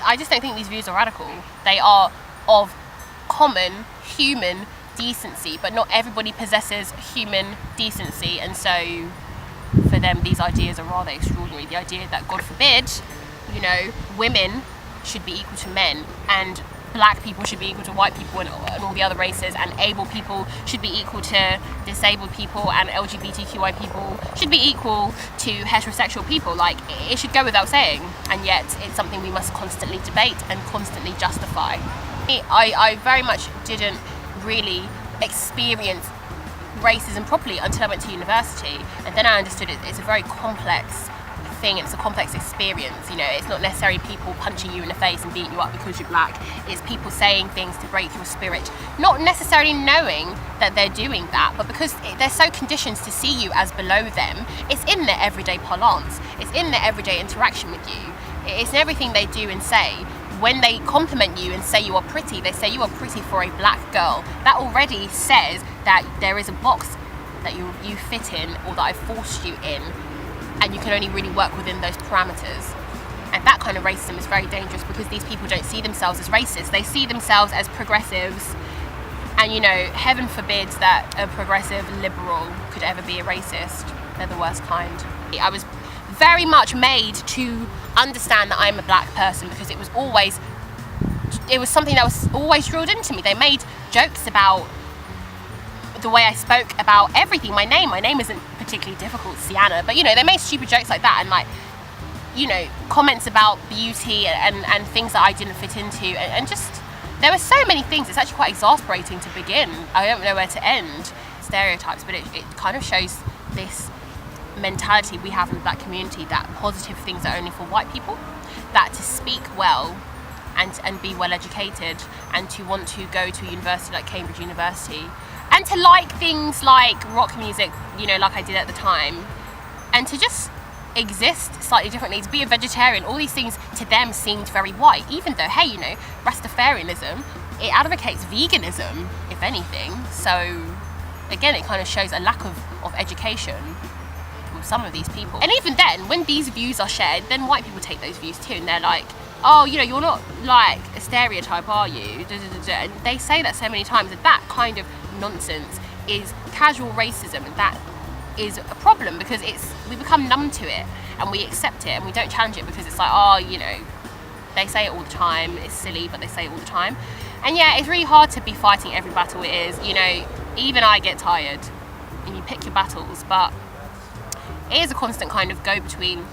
I just don't think these views are radical. They are of common human decency, but not everybody possesses human decency, and so for them these ideas are rather extraordinary. The idea that, God forbid, you know, women should be equal to men, and black people should be equal to white people and all the other races, and able people should be equal to disabled people, and LGBTQI people should be equal to heterosexual people. Like, it should go without saying, and yet it's something we must constantly debate and constantly justify. I very much didn't really experience racism properly until I went to university, and then I understood it's a very complex thing. It's a complex experience. You know, it's not necessarily people punching you in the face and beating you up because you're black. It's people saying things to break your spirit, not necessarily knowing that they're doing that, but because they're so conditioned to see you as below them. It's in their everyday parlance, it's in their everyday interaction with you, it's in everything they do and say. When they compliment you and say you are pretty, they say you are pretty for a black girl. That already says that there is a box that you fit in, or that I forced you in, and you can only really work within those parameters. And that kind of racism is very dangerous, because these people don't see themselves as racist. They see themselves as progressives, and you know, heaven forbid that a progressive liberal could ever be a racist. They're the worst kind. I was very much made to understand that I'm a black person, because it was something that was always drilled into me. They made jokes about the way I spoke about everything. My name isn't particularly difficult, Siana, but you know, they made stupid jokes like that, and like, you know, comments about beauty and things that I didn't fit into, and just, there were so many things. It's actually quite exasperating to begin. I don't know where to end. Stereotypes, but it kind of shows this mentality we have in the black community, that positive things are only for white people, that to speak well and be well educated, and to want to go to a university like Cambridge University, and to like things like rock music, you know, like I did at the time, and to just exist slightly differently, to be a vegetarian, all these things to them seemed very white, even though, hey, you know, Rastafarianism, it advocates veganism, if anything. So again, it kind of shows a lack of education with some of these people. And even then, when these views are shared, then white people take those views too, and they're like, oh, you know, you're not like a stereotype, are you? And they say that so many times, that that kind of nonsense is casual racism, and that is a problem, because we become numb to it, and we accept it, and we don't challenge it, because it's like, oh, you know, they say it all the time, it's silly, but they say it all the time. And yeah, it's really hard to be fighting every battle it is, you know, even I get tired, and you pick your battles, but it is a constant kind of go between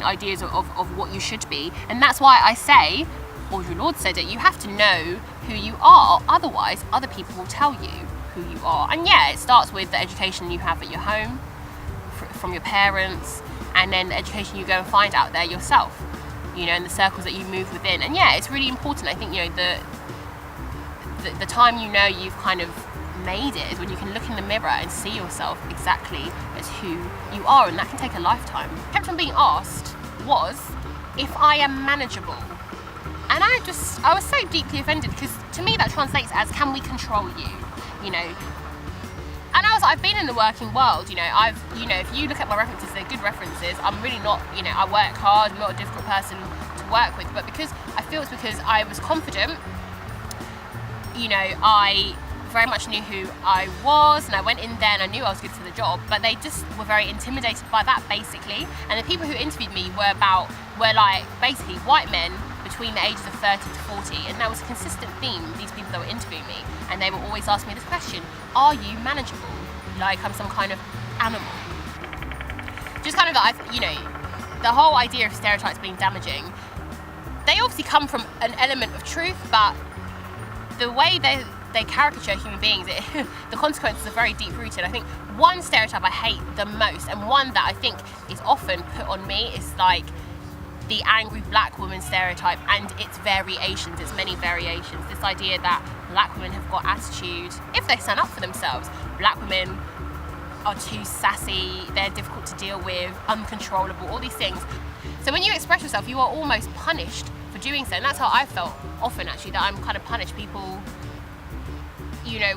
ideas of what you should be. And that's why I say, Audre Lorde said it, you have to know who you are, otherwise other people will tell you who you are. And yeah, it starts with the education you have at your home, from your parents, and then the education you go and find out there yourself, you know, in the circles that you move within. And yeah, it's really important. I think, you know, the time you know you've kind of made it is when you can look in the mirror and see yourself exactly as who you are, and that can take a lifetime. Kept on being asked was if I am manageable, and I was so deeply offended, because to me that translates as, can we control you, you know? And I was like, I've been in the working world, you know, you know, if you look at my references, they're good references. I'm really not, you know, I work hard, I'm not a difficult person to work with, but because I feel it's because I was confident, you know, I very much knew who I was, and I went in there and I knew I was good for the job, but they just were very intimidated by that, basically. And the people who interviewed me were like basically white men between the ages of 30 to 40, and that was a consistent theme, these people that were interviewing me, and they were always asking me this question: are you manageable? Like I'm some kind of animal. Just kind of that, you know, the whole idea of stereotypes being damaging, they obviously come from an element of truth, but the way they caricature human beings, the consequences are very deep-rooted. I think one stereotype I hate the most, and one that I think is often put on me, is like the angry black woman stereotype, and its variations, its many variations. This idea that black women have got attitude if they stand up for themselves. Black women are too sassy, they're difficult to deal with, uncontrollable, all these things. So when you express yourself, you are almost punished for doing so, and that's how I felt often, actually, that I'm kind of punished. People, you know,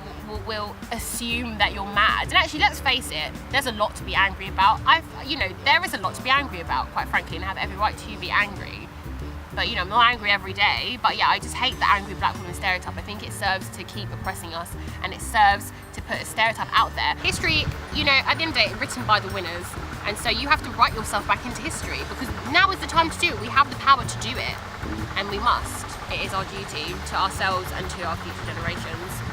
will assume that you're mad. And actually, let's face it, there's a lot to be angry about. You know, there is a lot to be angry about, quite frankly, and I have every right to be angry. But you know, I'm not angry every day. But yeah, I just hate the angry black woman stereotype. I think it serves to keep oppressing us, and it serves to put a stereotype out there. History, you know, at the end of the day, it's written by the winners. And so you have to write yourself back into history, because now is the time to do it. We have the power to do it, and we must. It is our duty to ourselves and to our future generations.